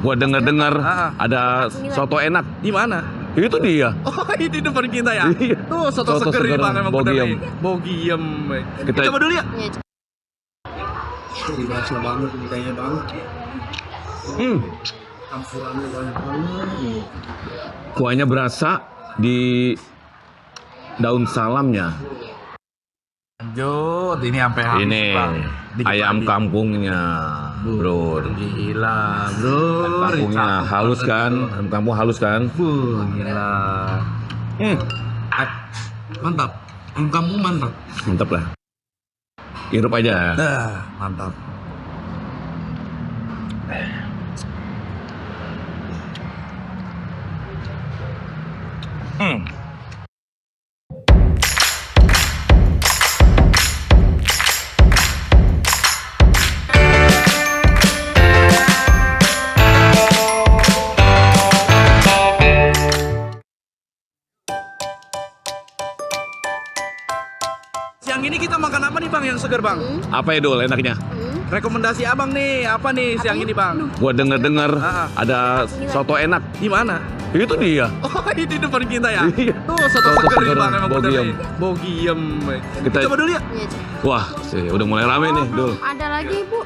Gua dengar ada soto enak. Di mana? Itu dia. Oh, di depan kita ya? Iya. Tuh, soto seger nih Bang, emang bener Bogiem. nih. Bogiem. Kita Coba dulu ya. Iya. Berasa banget ini kayaknya Bang. Campurannya banyak banget. Kuahnya berasa di daun salamnya. Lanjut, ini sampai habis Ini Bang. Dikit ayam lagi. kampungnya, bro. Gila, bro. Kampungnya Cakep halus banget, kan? bro. Ayam kampung halus kan? Gila. Mantap. Ayam kampung mantap. Mantap lah. Hirup aja. Mantap. Siang ini kita makan apa nih Bang yang segar Bang? Apa ya Dul enaknya? Rekomendasi Abang nih, apa nih siang ini Bang? Gua dengar ada soto enak. Di mana? Itu dia. Oh, di depan kita ya? Iya. Tuh, soto seger nih Bang, emang bener Bogiem. nih. Bogiem. Kita Coba dulu ya. Iya. Wah, sih udah mulai rame nih, Dul. Ada lagi Bu?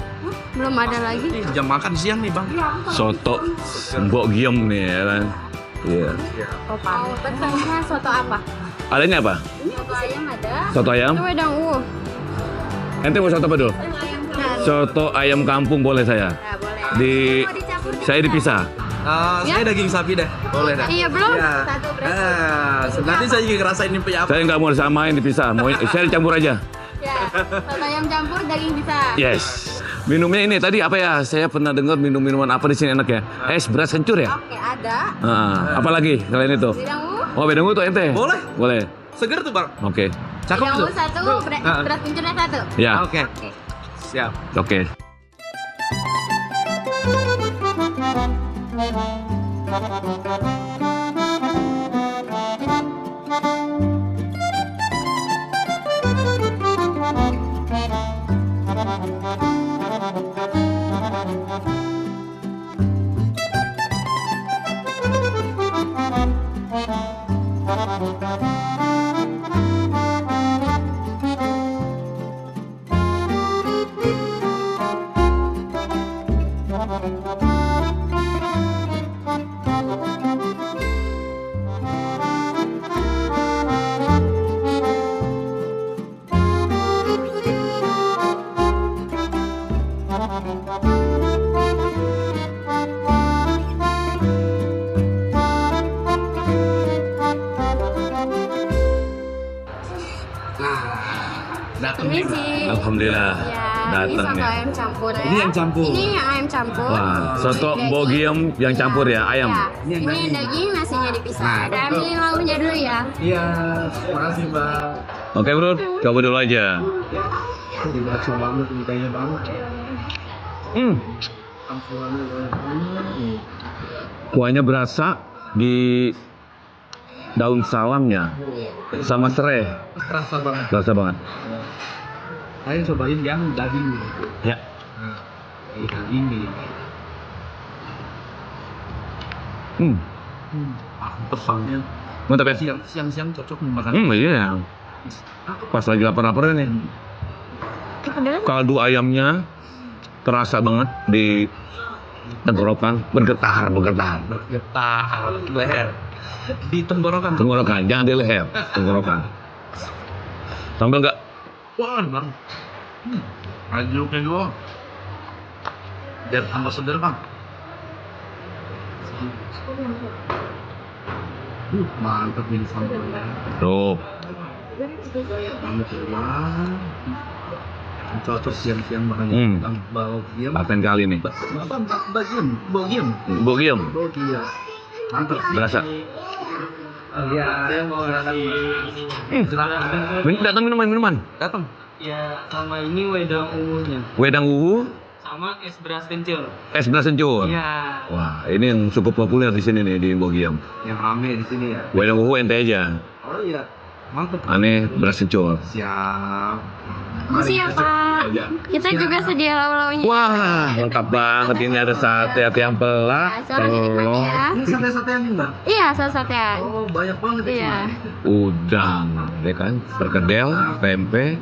Belum ada lagi. Nih, jam makan siang nih Bang. Soto Bogiem nih ya kan. Iya. Oh, pesannya soto apa? Adanya apa? Soto ayam ada. Soto ayam? Itu wedang uwuh. Ente mau soto apa Dul? Nah, Soto ayam kampung boleh saya. ya boleh. Di Mau dicampur saya dipisah. Saya daging sapi deh. Boleh dah. Iya belum? Iya. Satu berarti. Nanti saya juga ngerasain ini apa. Saya nggak mau disamain dipisah. Mau saya dicampur aja. Ya, soto ayam campur daging bisa. Yes. Minumnya ini tadi apa ya? Saya pernah dengar minuman apa di sini enak ya? Es beras kencur ya? Oke, ada. Apa lagi selain itu? Wedang uwuh. Oh, bedang tuh ente? Boleh. Boleh. Seger tuh Bang. Oke. Cakep Wedang tuh. uwuh satu, beras kencurnya satu. Ya. Oke. Oke. Siap. Oke. Datang Ini nih. sih. Alhamdulillah. Ya, Datang ini soto nih. ayam campur ya. Ini yang campur. Ini yang ayam campur. Wah, soto Daging. Bogiem yang campur ya, ayam. Ya. Ini yang Ini daging. daging, nasinya dipisah. Nah, Ada ambilin lauknya dulu ya. Iya. Makasih Bang. Oke, Bro. Coba dulu aja. Berasa banget ini kayaknya Bang. Campurannya banyak banget. Kuahnya berasa di daun salamnya sama serai. Terasa banget. Berasa banget. Saya cobain yang daging. Ya. Nah, ini. Mantep banget. Mantap ya? Siang-siang cocok nih makan. Iya. Pas lagi lapar-lapar nih. Kaldu ayamnya terasa banget di tenggorokan, bergetar. Getah leher. Di tenggorokan. Tenggorokan, jangan di leher, tenggorokan. Sambal nggak? Wah, Bang. Ajaknya juga. Biar tambah seger, Bang. Mantap ini sambalnya. Tuh, Mantap banget. Cocok siang-siang makan Bogiem. paten kali nih. Bogiem. Bogiem, Bogiem. Mantap. berasa. Iya, saya mau Datang minuman. datang. Ya, sama ini wedang ungunya. Wedang uwu, Sama es beras kencur. es beras kencur. Iya. Wah, ini yang cukup populer di sini nih di Bogiem. Yang rame di sini ya. Wedang uwu ente aja. Oh iya. Mantep. Aneh beras kencur. Siap. Makasih ya Pak. Kita juga sedia lauk-lauknya. Wah, lengkap banget ini ada sate ayam pelak, Selamat menikmati telur, ya. Ini sate-sate yang mbak? Iya, sate-satean. Oh, banyak banget ya. Iya. udang, ya kan, perkedel, tempe.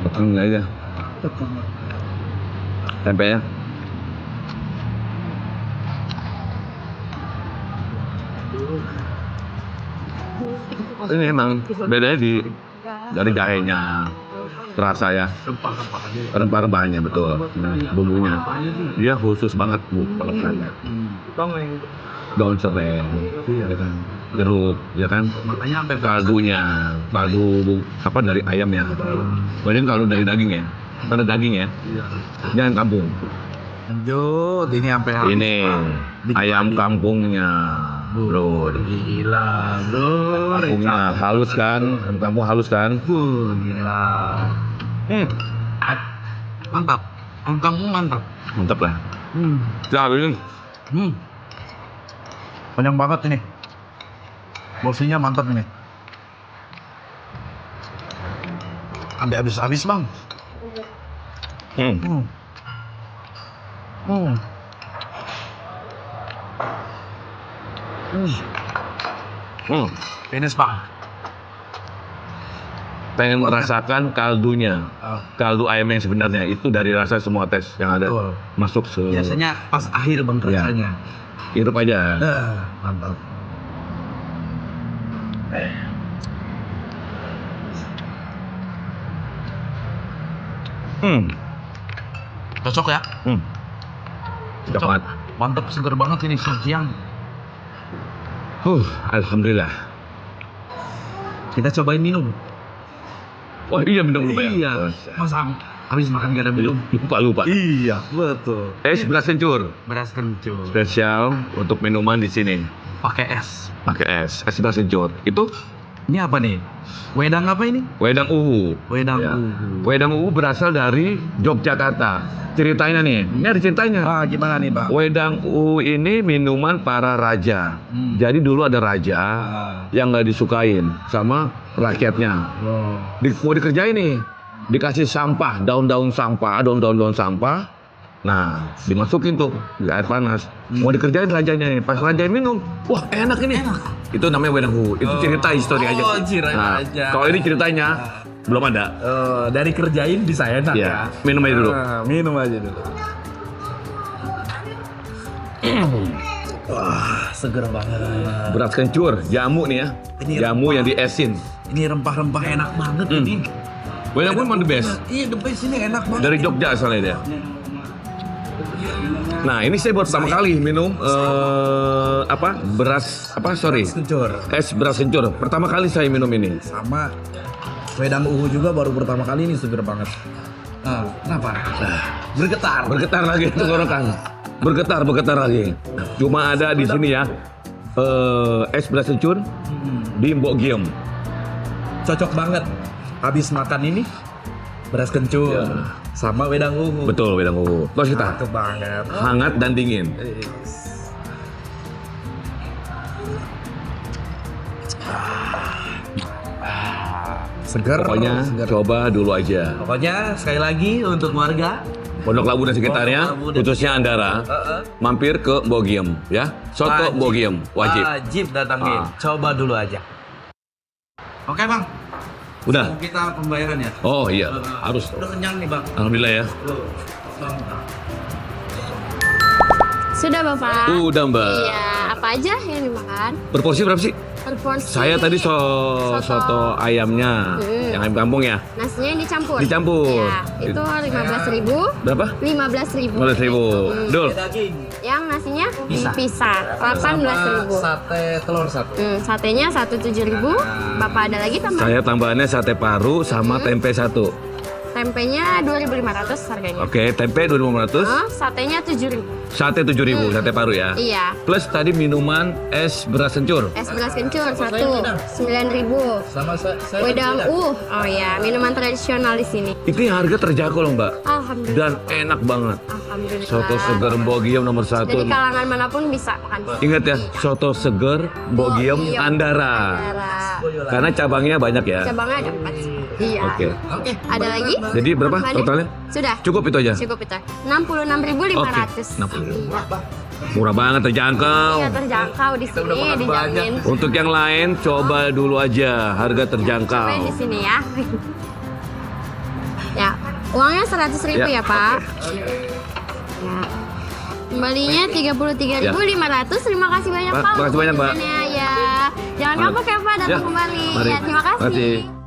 Potong aja tempe ya. Ini emang bedanya dari jahenya, terasa ya, rempah-rempahnya betul, bumbunya dia khusus banget bu, pelekannya. Daun serai, ya kan, jeruk, ya kan, Makanya sampai kaldunya, kaldu apa dari ayam ya, banyak kalau dari daging ya, karena daging ya, jangan kampung. lanjut, ini sampai Ini ayam kampungnya, bro. Gila, bro. Kampungnya halus kan, ayam kampung halus kan. Gila. Mantap. Ayam kampung mantap. Mantap lah. Nah, ini Banyak banget ini. Porsinya mantap ini. Sampai habis-habis bang. Finish bang. pengen merasakan kaldunya, kaldu ayam yang sebenarnya itu dari rasa semua tes yang ada Betul. masuk se. Biasanya pas akhir bang Ya. rasanya. Hirup aja. Mantap. Cocok ya? Cocok banget. Mantap, seger banget ini siang. Alhamdulillah. Kita cobain minum. Oh iya minum dulu ya. Iya. Masa habis makan gak ada minum? Lupa. Iya, betul. Es beras kencur Beras kencur. spesial untuk minuman di sini. Pakai es. Pakai es beras kencur. Itu Ini apa nih? Wedang apa ini? wedang uhu. Wedang Ya. uhu. Wedang uhu berasal dari Yogyakarta. Ceritanya nih, ini ada ceritanya. Ah, gimana nih, Pak? Wedang uhu ini minuman para raja. Jadi dulu ada raja yang nggak disukain sama rakyatnya. Mau dikerjain nih, dikasih sampah, daun-daun sampah. Nah, dimasukin tuh di air panas. Mau dikerjain rajanya nih, pas raja minum, wah enak ini. Itu namanya wedang uhu. Itu cerita histori aja. Oh, sih. cerita Nah, aja. kalau ini ceritanya belum ada. Dari kerjain bisa enak Ya, minum aja dulu. Minum aja dulu. Wah, seger banget. Beras kencur, jamu nih ya. Ini Jamu yang diesin. Ini rempah-rempah enak banget ini. Wedang uhu emang the best. Iya, the best ini enak banget. Dari Jogja asalnya dia. Nah, ini saya buat pertama kali minum beras kencur. es beras kencur. Pertama kali saya minum ini. Sama wedang uhu juga baru pertama kali ini seger banget. Kenapa? Bergetar. Bergetar lagi tenggorokan. Bergetar lagi. Cuma ada di sini ya. Es beras kencur di Mbok Giem. Cocok banget. Habis makan ini beras kencur sama wedang uhu. Betul, wedang uhu. Terus kita Cakep banget. hangat dan dingin. Seger. Pokoknya coba dulu aja. Pokoknya sekali lagi untuk warga Pondok Labu dan sekitarnya, Pondok Labu dan khususnya Andara, mampir ke Mbok Giem ya. Soto Mbok Giem wajib. datangin. Coba dulu aja. Oke bang. Udah. Kita pembayaran ya. Oh iya, harus. Udah kenyang nih bang. Alhamdulillah ya. Sudah Bapak. Udah Mbak. Iya, apa aja yang dimakan? Berporsi berapa sih? Per porsi. Saya tadi soto ayamnya, yang ayam kampung ya. Nasinya dicampur. Dicampur. Iya, itu 15.000. Berapa? 15.000. 15.000. Dul. Daging. Yang nasinya dipisah 18.000. Sate telur satu. Satenya 107.000. Bapak ada lagi tambah Saya tambahannya sate paru sama tempe satu. tempe tempenya 2.500 harganya. Oke, tempe 2.500. Satenya 7.000. Sate 7.000, sate paru ya. Iya. Plus tadi minuman es beras kencur. Es beras kencur 9.000. Sama saya Wedang oh ya, minuman tradisional di sini. Ini harga terjangkau loh Mbak. Alhamdulillah. Dan enak banget. Alhamdulillah. Soto seger Mbok Giem nomor 1. Jadi kalangan manapun bisa makan. Ingat ya, soto seger Mbok Giem Andara. Karena cabangnya banyak ya. Cabangnya ada 4 sih. Iya. Oke. Oke. Ada lagi? Jadi berapa Mana? totalnya? Sudah. Cukup itu aja. Cukup itu. 66.500. 60. Murah banget, terjangkau. Iya, terjangkau di sini dijamin. Untuk yang lain coba dulu aja, harga terjangkau. Cobain di sini ya. Ya, uangnya 100.000 Ya, ya, Pak. Ya. Kembalinya 33.500. Terima kasih banyak, Pak, Pak. makasih banyak, Mbak. Ya. Jangan kapok ya, Pak, datang Ya, kembali. mari. Ya, terima kasih. Makasih.